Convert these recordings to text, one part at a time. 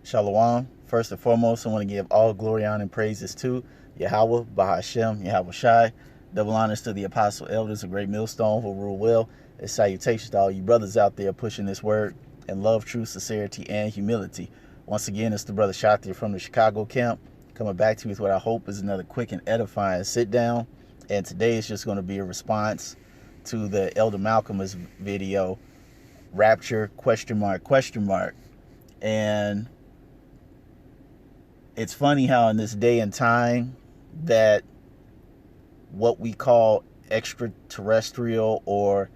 Shalom. First and foremost, I want to give all glory, honor, and praises to Yahweh, Bahashem, Yahweh Shai. Double honors to the apostle elders, a great millstone who rule well. And salutations to all you brothers out there pushing this word in love, truth, sincerity, and humility. Once again, it's the brother Shatir from the Chicago camp, coming back to you with what I hope is another quick and edifying sit down. And today is just going to be a response to the Elder Malcolm's video, Rapture, question mark, question mark. And it's funny how in this day and time that what we call extraterrestrial or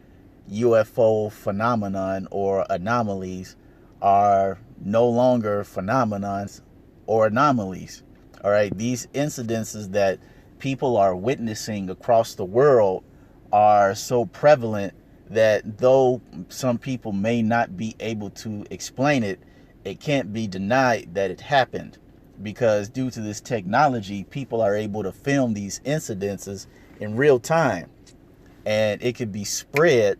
UFO phenomenon or anomalies are no longer phenomenons or anomalies. All right, these incidences that people are witnessing across the world are so prevalent that though some people may not be able to explain it, it can't be denied that it happened, because due to this technology, people are able to film these incidences in real time, and it could be spread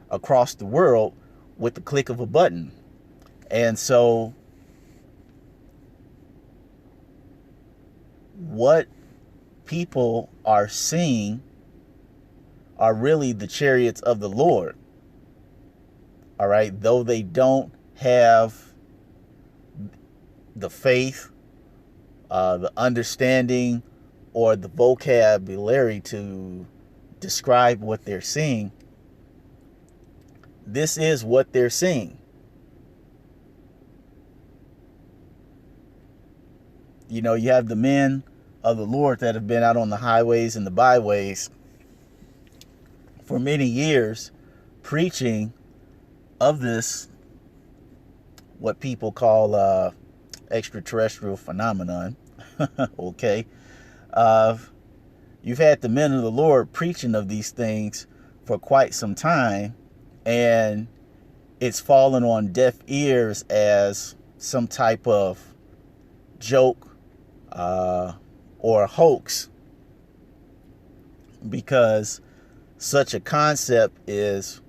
across the world with the click of a button. And so what people are seeing are really the chariots of the Lord. All right, though they don't have the faith, the understanding, or the vocabulary to describe what they're seeing, this is what they're seeing. You know, you have the men of the Lord that have been out on the highways and the byways for many years preaching of this, what people call extraterrestrial phenomenon. Okay. You've had the men of the Lord preaching of these things for quite some time, and it's fallen on deaf ears as some type of joke or a hoax, because such a concept is,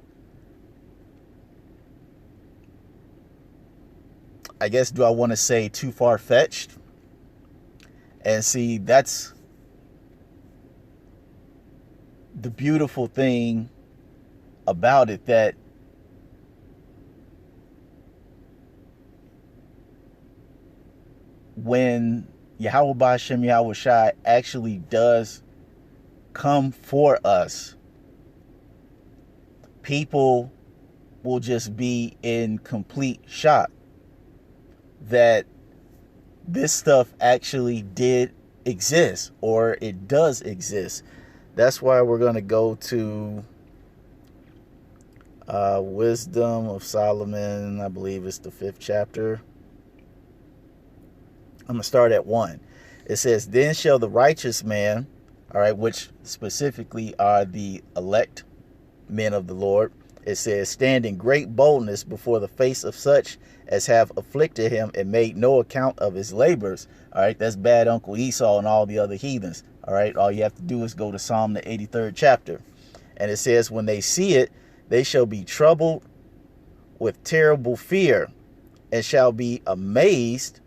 I guess, do I want to say too far-fetched? And see, that's the beautiful thing about it, that when Yahweh Ba'Shem Yahweh Shai actually does come for us, people will just be in complete shock that this stuff actually did exist, or it does exist. That's why we're going to go to Wisdom of Solomon. I believe it's the 5th chapter. I'm going to start at 1. It says, then shall the righteous man, all right, which specifically are the elect men of the Lord, it says, stand in great boldness before the face of such as have afflicted him and made no account of his labors. All right, that's bad Uncle Esau and all the other heathens. All right, all you have to do is go to Psalm the 83rd chapter. And it says, when they see it, they shall be troubled with terrible fear, and shall be amazed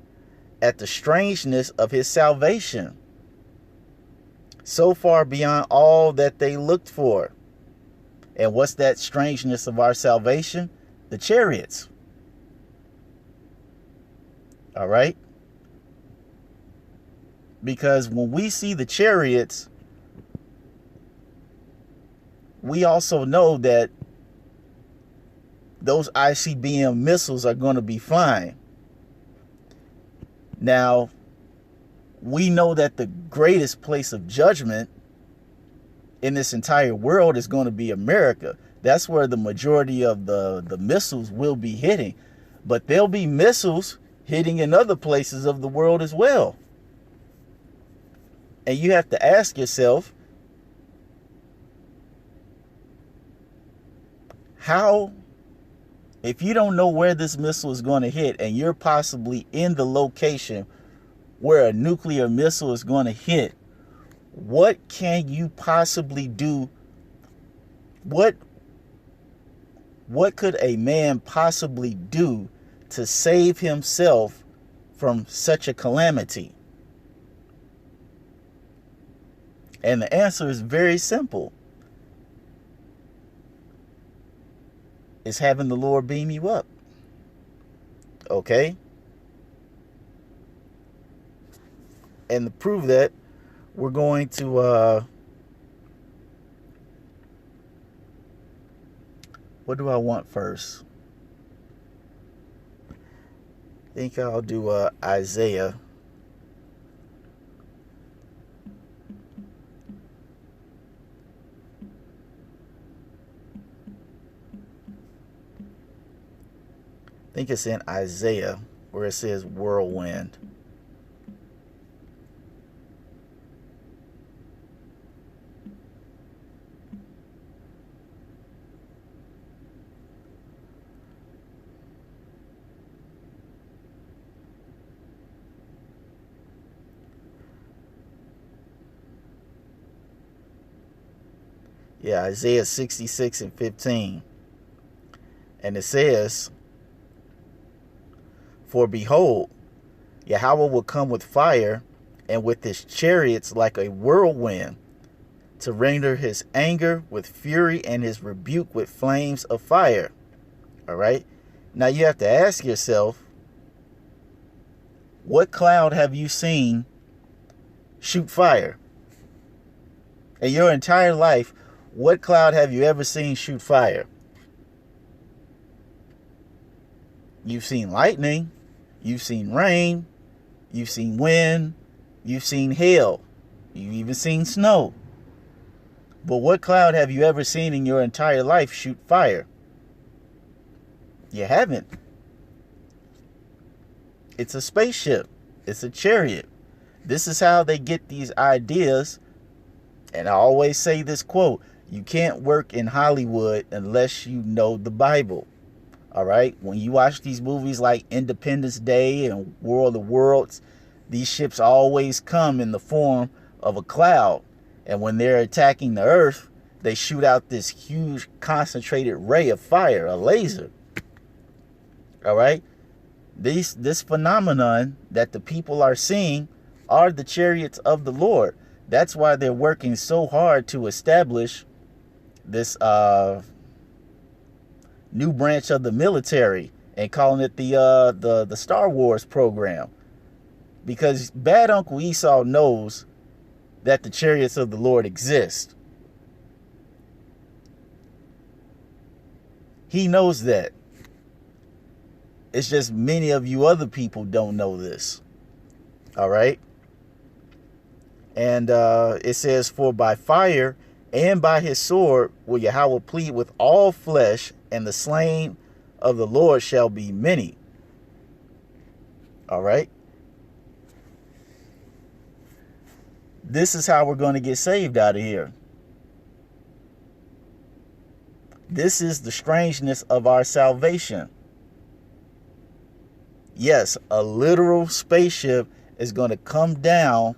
at the strangeness of his salvation, so far beyond all that they looked for. And what's that strangeness of our salvation? The chariots. All right? Because when we see the chariots, we also know that those ICBM missiles are going to be flying. Now, we know that the greatest place of judgment in this entire world is going to be America. That's where the majority of the missiles will be hitting. But there'll be missiles hitting in other places of the world as well. And you have to ask yourself, how, if you don't know where this missile is going to hit, and you're possibly in the location where a nuclear missile is going to hit, what can you possibly do? What could a man possibly do to save himself from such a calamity? And the answer is very simple. It's having the Lord beam you up. Okay? And to prove that, we're going to what do I want first? I think I'll do Isaiah. I think it's in Isaiah where it says whirlwind. Yeah, Isaiah 66 and 15. And it says, "For behold, Yahweh will come with fire, and with his chariots like a whirlwind, to render his anger with fury and his rebuke with flames of fire." All right. Now you have to ask yourself, what cloud have you seen shoot fire? In your entire life, what cloud have you ever seen shoot fire? You've seen lightning, you've seen rain, you've seen wind, you've seen hail, you've even seen snow. But what cloud have you ever seen in your entire life shoot fire? You haven't. It's a spaceship. It's a chariot. This is how they get these ideas. And I always say this quote: you can't work in Hollywood unless you know the Bible. All right? When you watch these movies like Independence Day and World of Worlds, these ships always come in the form of a cloud. And when they're attacking the Earth, they shoot out this huge concentrated ray of fire, a laser. All right? This phenomenon that the people are seeing are the chariots of the Lord. That's why they're working so hard to establish this new branch of the military and calling it the Star Wars program. Because bad Uncle Esau knows that the chariots of the Lord exist. He knows that. It's just many of you other people don't know this. All right? And it says, "For by fire and by his sword will Yahweh plead with all flesh, and the slain of the Lord shall be many." All right? This is how we're going to get saved out of here. This is the strangeness of our salvation. Yes, a literal spaceship is going to come down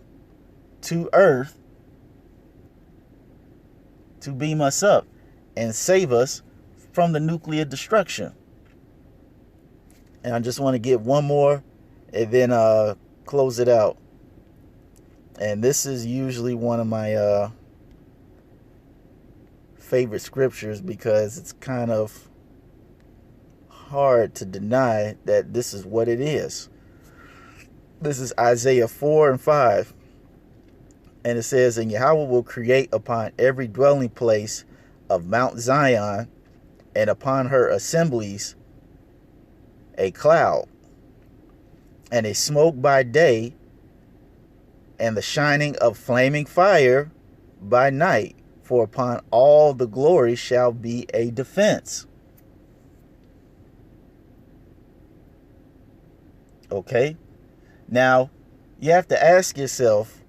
to Earth to beam us up and save us from the nuclear destruction. And I just want to get one more and then close it out. And this is usually one of my favorite scriptures because it's kind of hard to deny that this is what it is. This is Isaiah 4 and 5. And it says, "And Yahweh will create upon every dwelling place of Mount Zion and upon her assemblies a cloud, and a smoke by day, and the shining of flaming fire by night. For upon all the glory shall be a defense." Okay? Now, you have to ask yourself,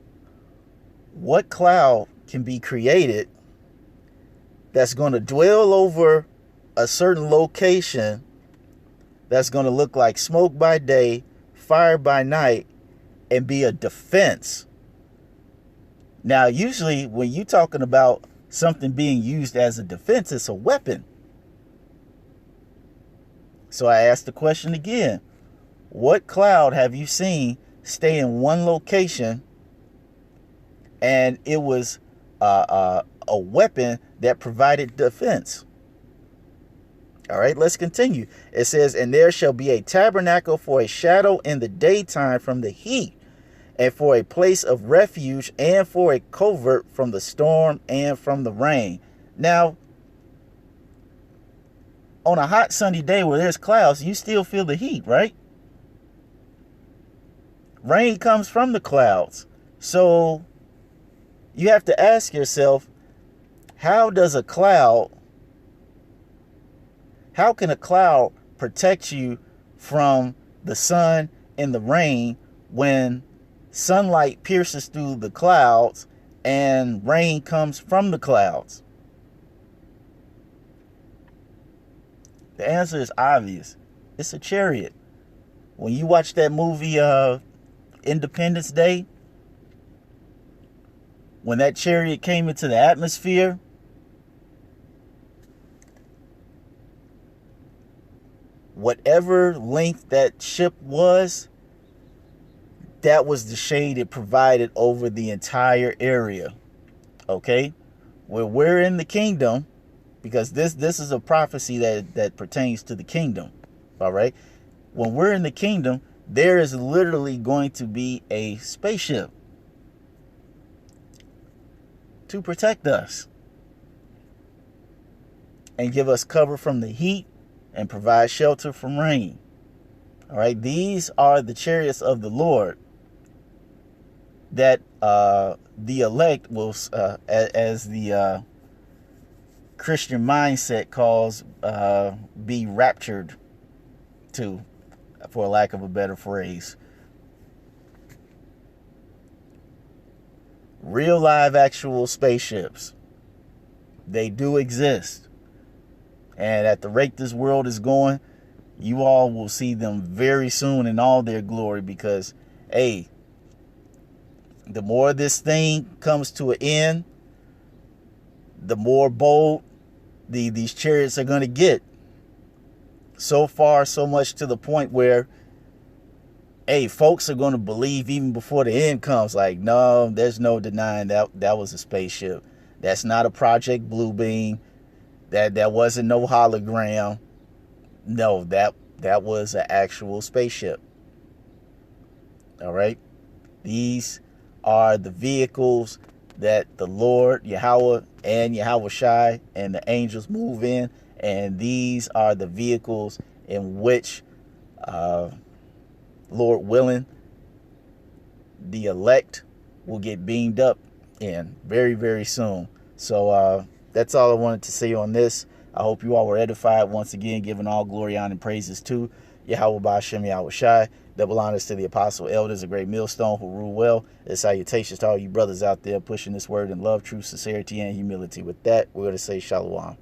what cloud can be created that's going to dwell over a certain location that's going to look like smoke by day, fire by night, and be a defense? Now, usually when you're talking about something being used as a defense, it's a weapon. So I ask the question again, What cloud have you seen stay in one location and it was a weapon that provided defense? All right, let's continue. It says, and there shall be a tabernacle for a shadow in the daytime from the heat, and for a place of refuge, and for a covert from the storm and from the rain. Now, on a hot sunny day where there's clouds, you still feel the heat, right? Rain comes from the clouds. So you have to ask yourself, how can a cloud protect you from the sun and the rain when sunlight pierces through the clouds and rain comes from the clouds? The answer is obvious. It's a chariot. When you watch that movie Independence Day, when that chariot came into the atmosphere, whatever length that ship was, that was the shade it provided over the entire area. Okay? Where we're in the kingdom, because this is a prophecy that pertains to the kingdom. All right? When we're in the kingdom, there is literally going to be a spaceship to protect us and give us cover from the heat and provide shelter from rain. All right, these are the chariots of the Lord that the elect will, as the Christian mindset calls, be raptured to, for lack of a better phrase. Real live actual spaceships. They do exist. And at the rate this world is going, you all will see them very soon in all their glory, because, hey, the more this thing comes to an end, the more bold these chariots are going to get. So far, so much to the point where, hey, folks are going to believe even before the end comes, like, no, there's no denying that was a spaceship. That's not a Project Bluebeam. That wasn't no hologram. No, that was an actual spaceship. All right? These are the vehicles that the Lord, Yahweh, and Yahweh Shai and the angels move in. And these are the vehicles in which, Lord willing, the elect will get beamed up in very, very soon. So that's all I wanted to say on this. I hope you all were edified. Once again, giving all glory, honor, and praises to Yahweh Ba'Shem Yahweh Shai. Double honors to the apostle elders, a great millstone who rule well. And salutations to all you brothers out there pushing this word in love, truth, sincerity, and humility. With that, we're going to say shalom.